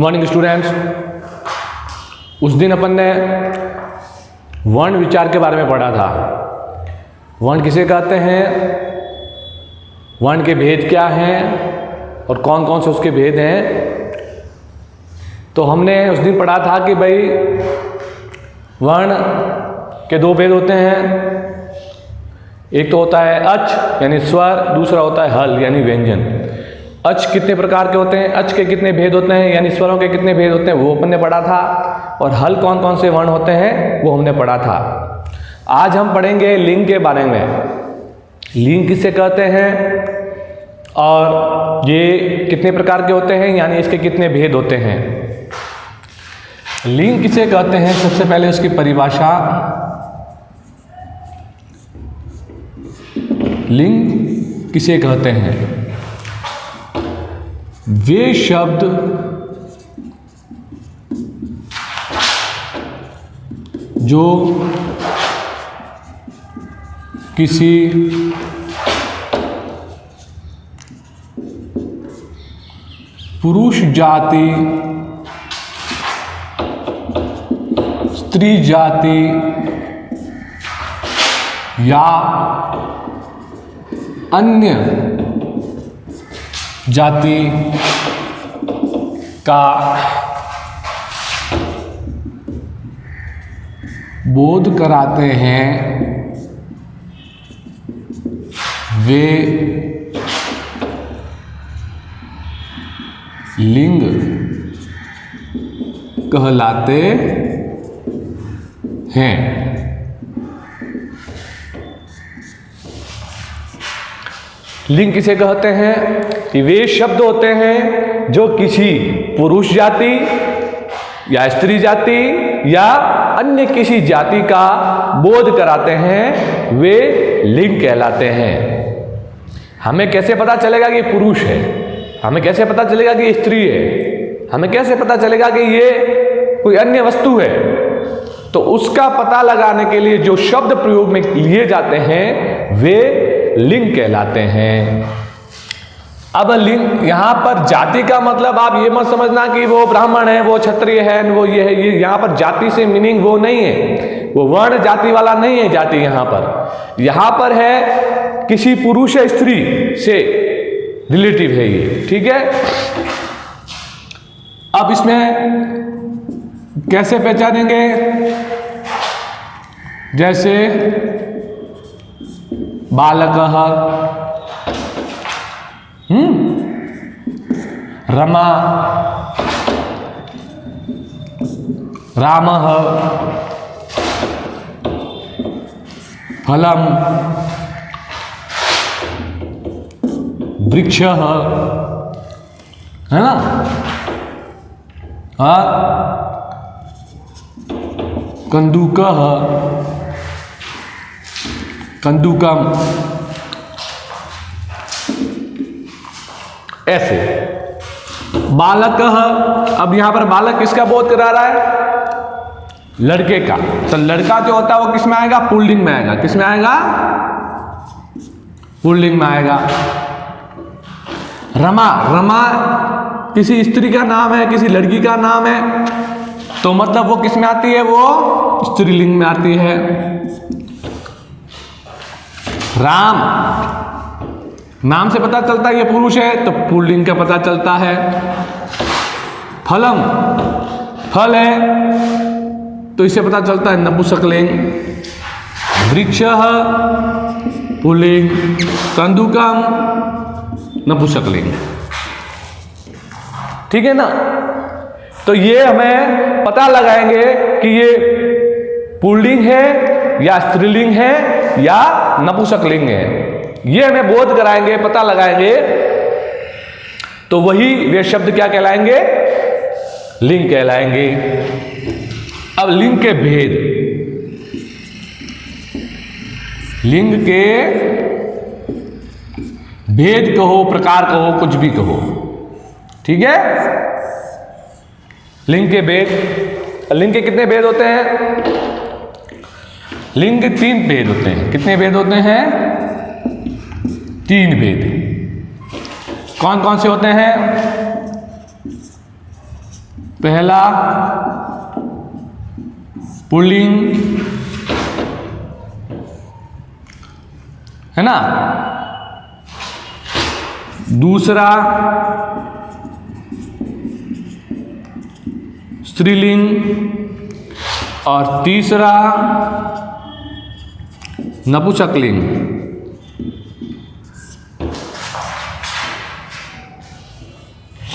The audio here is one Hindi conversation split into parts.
Morning students. उस दिन अपन ने वर्ण विचार के बारे में पढ़ा था। वर्ण किसे कहते हैं, वर्ण के भेद क्या हैं और कौन कौन से उसके भेद हैं। तो हमने उस दिन पढ़ा था कि भाई वर्ण के दो भेद होते हैं। एक तो होता है अच यानी स्वर, दूसरा होता है हल यानी व्यंजन। अच कितने प्रकार के होते हैं, अच के कितने भेद होते हैं यानी स्वरों के कितने भेद होते हैं वो अपन ने पढ़ा था। और हल कौन कौन से वर्ण होते हैं वो हमने पढ़ा था। आज हम पढ़ेंगे लिंग के बारे में। लिंग किसे कहते हैं और ये कितने प्रकार के होते हैं यानी इसके कितने भेद होते हैं। लिंग किसे कहते हैं, सबसे पहले उसकी परिभाषा। लिंग किसे कहते हैं, वे शब्द जो किसी पुरुष जाति, स्त्री जाति या अन्य जाति का बोध कराते हैं, वे लिंग कहलाते हैं। लिंग किसे कहते हैं कि वे शब्द होते हैं जो किसी पुरुष जाति या स्त्री जाति या अन्य किसी जाति का बोध कराते हैं, वे लिंग कहलाते हैं। हमें कैसे पता चलेगा कि ये पुरुष है, हमें कैसे पता चलेगा कि ये स्त्री है, हमें कैसे पता चलेगा कि ये कोई अन्य वस्तु है। तो उसका पता लगाने के लिए जो शब्द प्रयोग में लिए जाते हैं वे लिंग कहलाते हैं। अब लिंग यहां पर जाति का मतलब आप ये मत समझना कि वो ब्राह्मण है, वो क्षत्रिय है, वो ये है। ये यहां पर जाति से मीनिंग वो नहीं है, वो वर्ण जाति वाला नहीं है। जाति यहां पर है किसी पुरुष या स्त्री से रिलेटिव है ये, ठीक है। अब इसमें कैसे पहचानेंगे, जैसे बालकः, रमा, रामः, फलम, वृक्षः, है ना। कंदुकः, कंदुकम, ऐसे। बालकः, अब यहां पर बालक किसका बोध करा रहा है, लड़के का। तो लड़का जो होता है वो किस में आएगा, पुल्लिंग में आएगा। किस में आएगा, पुल्लिंग में आएगा। रमा, रमा किसी स्त्री का नाम है, किसी लड़की का नाम है, तो मतलब वो किस में आती है, वो स्त्रीलिंग में आती है। राम, नाम से पता चलता है ये पुरुष है, तो पुल्लिंग का पता चलता है। फलम, फल है तो इससे पता चलता है नपुंसकलिंग। वृक्षः पुल्लिंग, कंदुकम नपुंसकलिंग, ठीक है ना। तो ये हमें पता लगाएंगे कि ये पुल्लिंग है या स्त्रीलिंग है या नपुंसकलिंग है। ये हमें बोध कराएंगे, पता लगाएंगे, तो वही वे शब्द क्या कहलाएंगे, लिंग कहलाएंगे। अब लिंग के भेद, लिंग के भेद कहो, प्रकार कहो, कुछ भी कहो, ठीक है। लिंग के भेद, लिंग के कितने भेद होते हैं, लिंग के 3 भेद होते हैं। कितने भेद होते हैं, 3 भेद। कौन कौन से होते हैं, पहला पुल्लिंग है ना, दूसरा स्त्रीलिंग और तीसरा नपुंसकलिंग।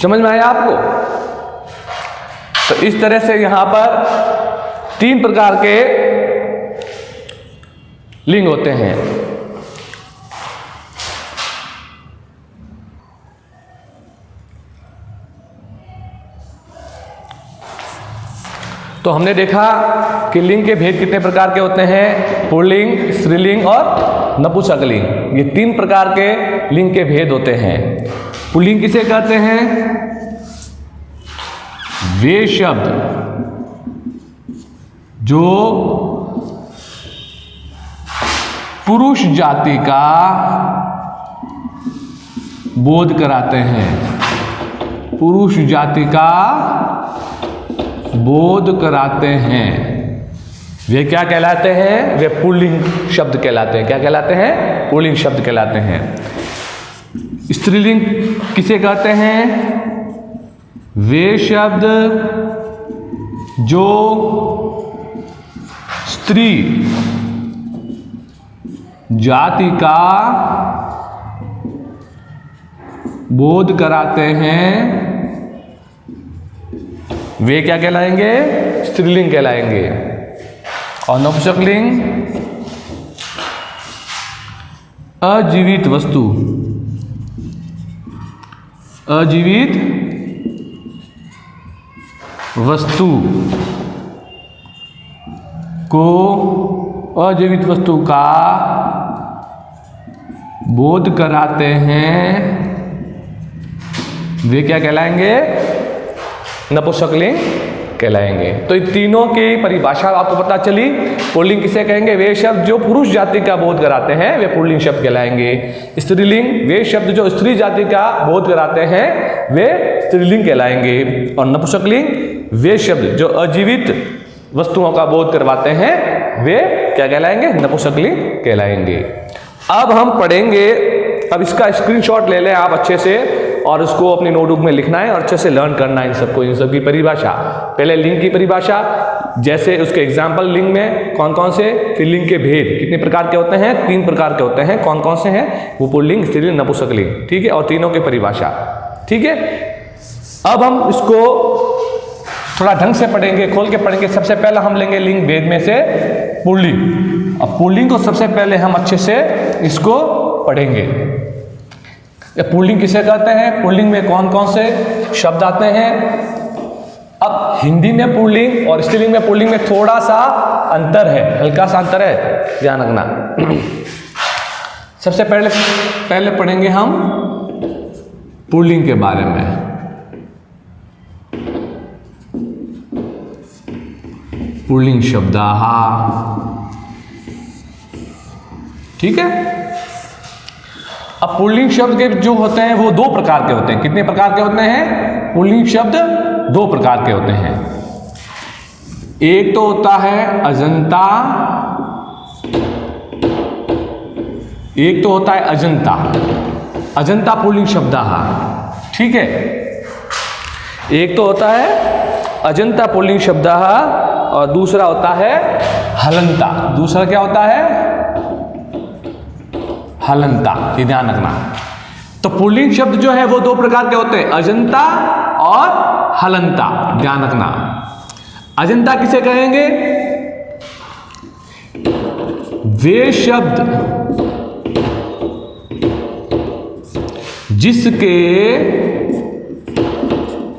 समझ में आया आपको? तो इस तरह से यहां पर 3 प्रकार के लिंग होते हैं। तो हमने देखा कि लिंग के भेद कितने प्रकार के होते हैं, पुल्लिंग, स्त्रीलिंग और नपुंसकलिंग। ये 3 प्रकार के लिंग के भेद होते हैं। पुल्लिंग किसे कहते हैं? वे शब्द जो पुरुष जाति का बोध कराते हैं, पुरुष जाति का बोध कराते हैं, वे क्या कहलाते हैं? वे पुल्लिंग शब्द कहलाते हैं। क्या कहलाते हैं? पुल्लिंग शब्द कहलाते हैं। स्त्रीलिंग किसे कहते हैं? वे शब्द जो स्त्री जाति का बोध कराते हैं, वे क्या कहलाएंगे? स्त्रीलिंग कहलाएंगे। और नपुंसकलिंग अजीवित वस्तु, अजीवित वस्तु को, अजीवित वस्तु का बोध कराते हैं, वे क्या कहलाएंगे? नपुंसकलिंग कहलाएंगे। तो इन तीनों की परिभाषा आपको पता चली। पुल्लिंग किसे कहेंगे? वे शब्द जो पुरुष जाति का बोध कराते हैं, वे पुल्लिंग शब्द कहलाएंगे। स्त्रीलिंग वे शब्द जो स्त्री जाति का बोध कराते हैं, वे स्त्रीलिंग कहलाएंगे। और नपुंसकलिंग वे शब्द जो अजीवित वस्तुओं का बोध करवाते हैं, वे क्या कहलाएंगे? नपुंसकलिंग कहलाएंगे। अब हम पढ़ेंगे, अब इसका स्क्रीनशॉट ले लें आप अच्छे से और उसको अपनी नोटबुक में लिखना है और अच्छे से लर्न करना है इन सबको, इन सब की परिभाषा। पहले लिंग की परिभाषा, जैसे उसके एग्जाम्पल लिंग में कौन कौन से, फिर लिंग के भेद कितने प्रकार के होते हैं? 3 प्रकार के होते हैं। कौन कौन से हैं? वो पुल्लिंग, स्त्रीलिंग, नपुंसकलिंग। ठीक है, और तीनों की परिभाषा। ठीक है, अब हम इसको थोड़ा ढंग से पढ़ेंगे, खोल के पढ़ेंगे। सबसे पहले हम लेंगे लिंग भेद में से पुल्लिंग। अब पुल्लिंग को सबसे पहले हम अच्छे से इसको पढ़ेंगे। पुल्लिंग किसे कहते हैं? पुल्लिंग में कौन कौन से शब्द आते हैं? अब हिंदी में पुल्लिंग और स्त्रीलिंग में पुल्लिंग में थोड़ा सा अंतर है, हल्का सा अंतर है, ध्यान रखना। सबसे पहले पढ़ेंगे हम पुल्लिंग के बारे में। पुल्लिंग शब्दाः, ठीक है। अब पुल्लिंग शब्द के जो होते हैं वो 2 प्रकार के होते हैं। कितने प्रकार के होते हैं? पुल्लिंग शब्द 2 प्रकार के होते हैं। एक तो होता है अजंता, एक तो होता है अजंता, अजंता पुल्लिंग शब्दाः। ठीक है, एक तो होता है अजंता पुल्लिंग शब्दाः और दूसरा होता है हलंता। दूसरा क्या होता है? हलंता। ये ध्यान रखना। तो पुल्लिंग शब्द जो है वो 2 प्रकार के होते हैं, अजंता और हलंता। ध्यान रखना। अजंता किसे कहेंगे? वे शब्द जिसके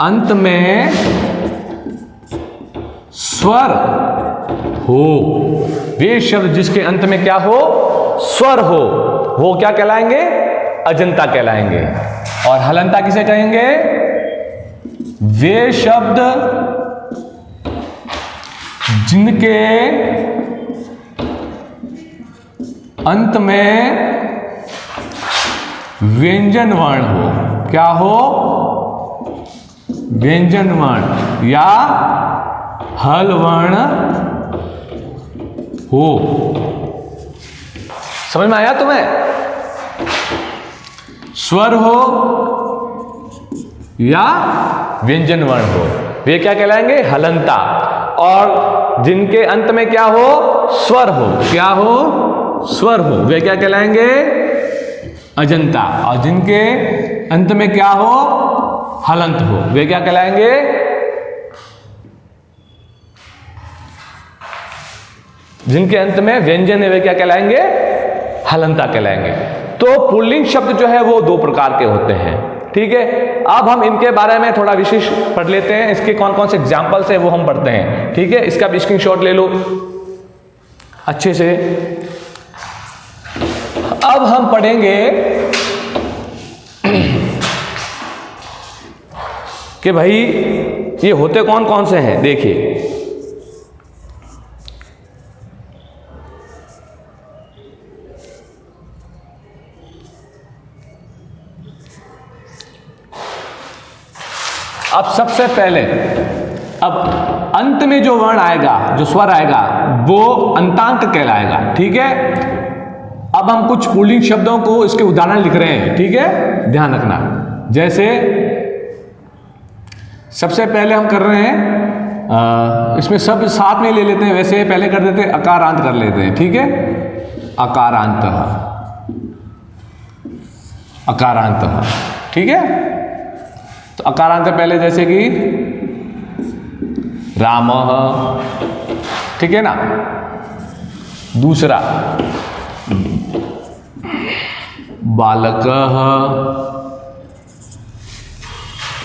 अंत में स्वर हो, वे शब्द जिसके अंत में क्या हो? स्वर हो, वो क्या कहलाएंगे? अजंता कहलाएंगे। और हलंता किसे कहेंगे? वे शब्द जिनके अंत में व्यंजन वर्ण हो। क्या हो? व्यंजन वर्ण। या हल वर्ण हो। समझ में आया तुम्हें? स्वर हो या व्यंजन वर्ण हो, वे क्या कहलाएंगे? हलंता। और जिनके अंत में क्या हो? स्वर हो। क्या हो? स्वर हो, वे क्या कहलाएंगे? अजंता। और जिनके अंत में क्या हो? हलंत हो, वे क्या कहलाएंगे? जिनके अंत में व्यंजन है वे क्या कहलाएंगे? हलंता कहलाएंगे। तो पुल्लिंग शब्द जो है वो दो प्रकार के होते हैं, ठीक है। अब हम इनके बारे में थोड़ा विशेष पढ़ लेते हैं, इसके कौन कौन से एग्जाम्पल्स है वो हम पढ़ते हैं, ठीक है। इसका भी स्क्रीनशॉट ले लो अच्छे से। अब हम पढ़ेंगे कि भाई ये होते कौन कौन से हैं। देखिए, अब सबसे पहले, अब अंत में जो वर्ण आएगा, जो स्वर आएगा, वो अंतांक कहलाएगा, ठीक है। अब हम कुछ पुल्लिंग शब्दों को इसके उदाहरण लिख रहे हैं, ठीक है, ध्यान रखना। जैसे सबसे पहले हम कर रहे हैं, इसमें सब साथ में ले लेते हैं, वैसे पहले कर देते हैं, अकारांत कर लेते हैं, ठीक है। अकारांत, अकारांत, ठीक है। तो अकारांत पहले जैसे कि रामः, ठीक है ना। दूसरा बालकः,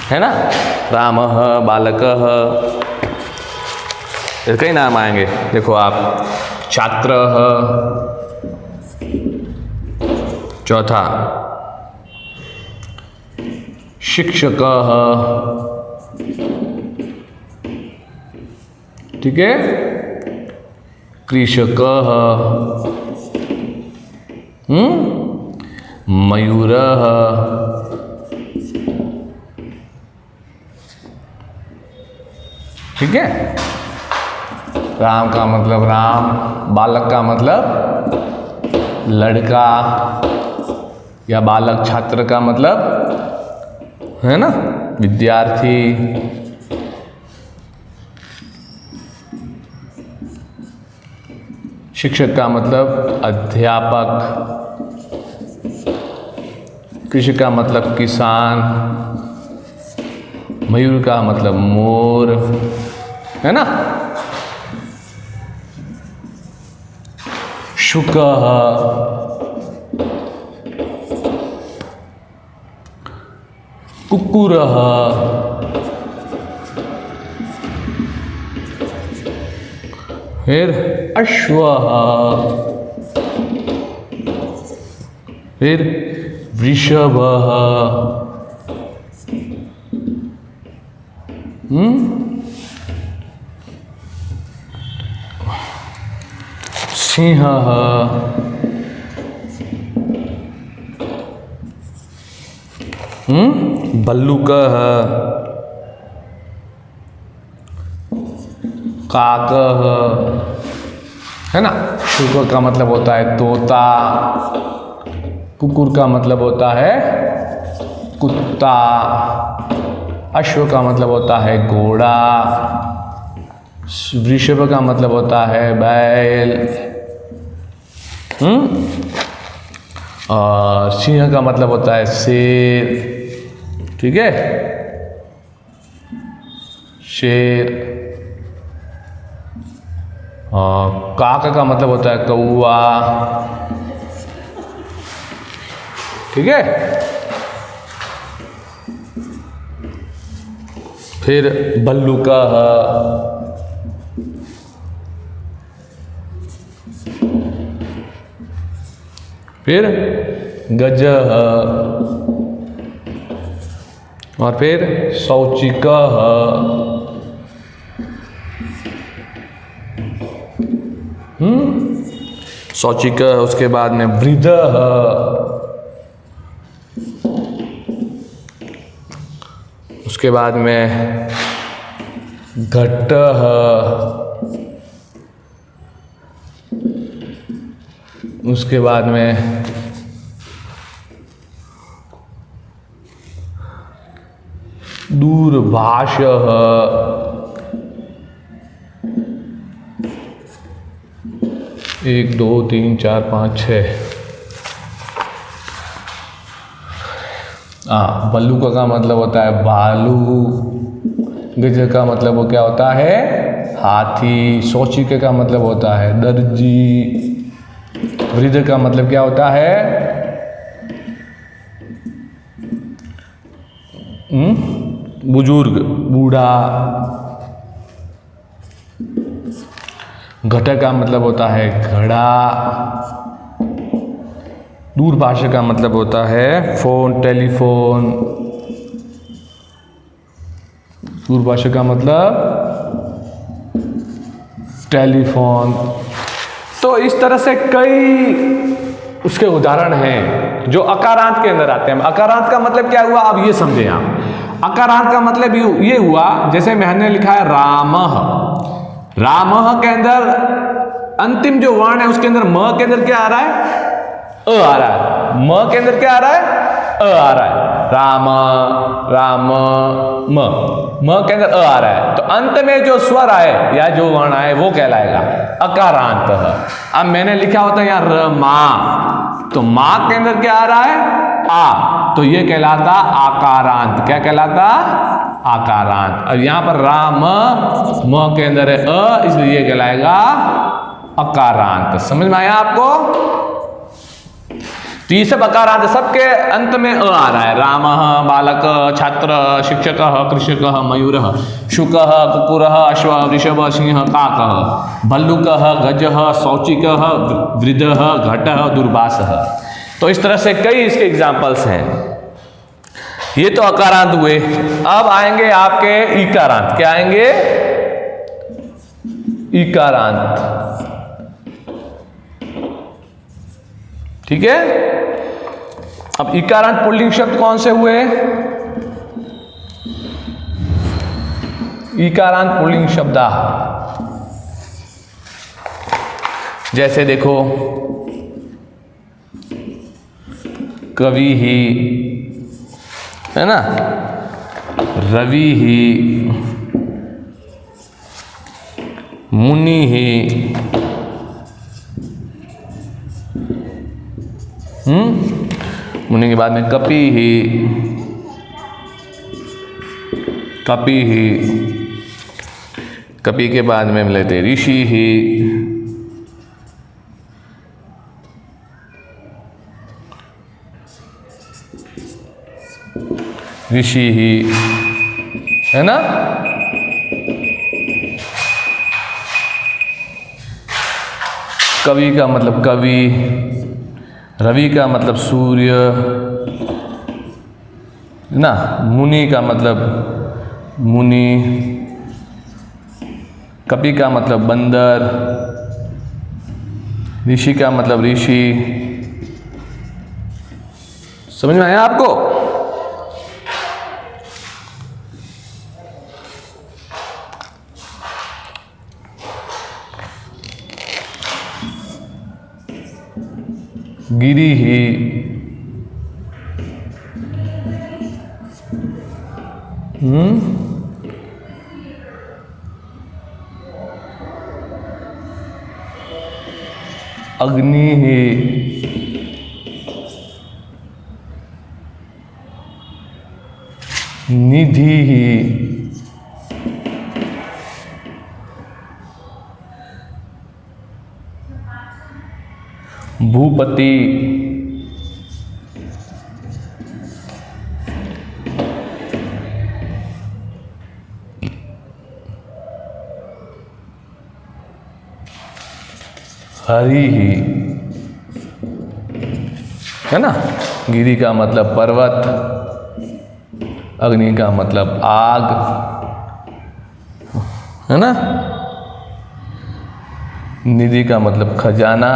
है ना, रामः, बालकः। कई नाम आएंगे, देखो आप, छात्रः। चौथा शिक्षकः, ठीक है। कृषकः, मयूरः, ठीक है। राम का मतलब राम, बालक का मतलब लड़का या बालक, छात्र का मतलब है ना विद्यार्थी। शिक्षक का मतलब अध्यापक। कृषि का मतलब किसान। मयूर का मतलब मोर, है ना। शुकः, कुक्कुरः, फिर अश्वः, फिर वृषभः, सिंहः, भल्लुकः, काकः, है ना। शुकर का मतलब होता है तोता। कुकुर का मतलब होता है कुत्ता। अश्व का मतलब होता है घोड़ा। वृषभ का मतलब होता है बैल। और सिंह का मतलब होता है शेर, ठीक है, शेर। काका का मतलब होता है कौवा, ठीक है। फिर भल्लुका, फिर गजः, और फिर शौचिकः, शौचिकः। उसके बाद में वृद्धः, उसके बाद में घटः, उसके बाद में दूरभाषः, 1 2 3 4 5 6। बल्लू का मतलब होता है भालू, गज का मतलब वो क्या होता है हाथी, शौचिक का मतलब होता है दर्जी, वृद्ध का मतलब क्या होता है बुजुर्ग, बूढ़ा। घट का मतलब होता है घड़ा, दूरभाष का मतलब होता है फोन, टेलीफोन। दूरभाष का मतलब टेलीफोन। तो इस तरह से कई उसके उदाहरण हैं जो अकारांत के अंदर आते हैं। अकारांत का मतलब क्या हुआ, अब ये समझें आप। अकारांत का मतलब ये हुआ, जैसे मैंने लिखा है रामः, रामः के अंदर अंतिम जो वर्ण है उसके अंदर म के अंदर क्या आ रहा है, अ आ रहा है। म के अंदर क्या आ रहा है, अ आ रहा है। राम, राम, म के अंदर अ आ रहा है, तो अंत में जो स्वर आए या जो वर्ण आए वो कहलाएगा अकारांत। अब मैंने लिखा होता है यहाँ रमा, तो मां के अंदर क्या आ रहा है आ, तो ये कहलाता आकारांत। क्या कहलाता आकारांत। अब यहाँ पर राम म के अंदर है अ, इसलिए ये कहलाएगा अकारांत। समझ में आया आपको। तो ये सब अकारांत, सबके अंत में अ आ रहा है। रामः, बालक, छात्र, शिक्षक, कृषक, मयूर, शुक, कुकुर, अश्व, वृषभ, सिंह, काक, भल्लुक, गज, शौचिक, वृद्ध, घट, दूरभाष। तो इस तरह से कई इसके एग्जाम्पल्स हैं। ये तो अकारांत हुए। अब आएंगे आपके इकारांत। क्या आएंगे, इकारांत। ठीक है। अब इकारांत पुल्लिंग शब्द कौन से हुए, इकारांत पुल्लिंग शब्द जैसे देखो कवि ही, है ना, रवि ही, मुनि ही, मुनि के बाद में कपि ही, कपि ही, कपि के बाद में लेते ऋषि ही, ऋषि ही, है ना। कवि का मतलब कवि, रवि का मतलब सूर्य, ना, मुनि का मतलब मुनि, कपि का मतलब बंदर, ऋषि का मतलब ऋषि। समझ में आया आपको। गिरी ही, अग्नि ही, निधि ही, भूपति, हरि ही, है ना। गिरी का मतलब पर्वत, अग्नि का मतलब आग, है ना। निधि का मतलब खजाना,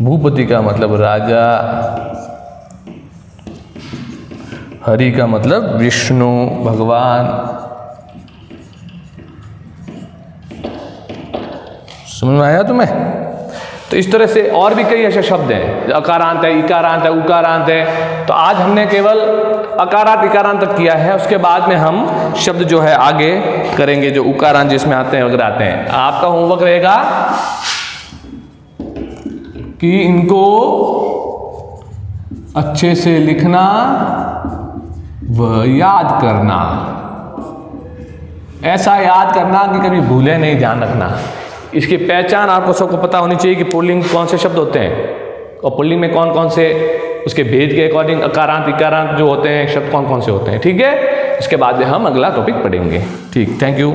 भूपति का मतलब राजा, हरि का मतलब विष्णु भगवान। समझ में आया तुम्हें? तो इस तरह से और भी कई ऐसे शब्द हैं, अकारांत है, इकारांत है, उकारांत है। तो आज हमने केवल अकारांत इकारांत तक किया है, उसके बाद में हम शब्द जो है आगे करेंगे, जो उकारांत जिसमें आते हैं वगैरह आते हैं। आपका होमवर्क रहेगा कि इनको अच्छे से लिखना व याद करना। ऐसा याद करना कि कभी भूले नहीं, ध्यान रखना। इसकी पहचान आपको सबको पता होनी चाहिए कि पुल्लिंग कौन से शब्द होते हैं और पुल्लिंग में कौन कौन से, उसके भेद के अकॉर्डिंग अकारांत इकारांत जो होते हैं शब्द कौन कौन से होते हैं। ठीक है, इसके बाद में हम अगला टॉपिक पढ़ेंगे। ठीक, थैंक यू।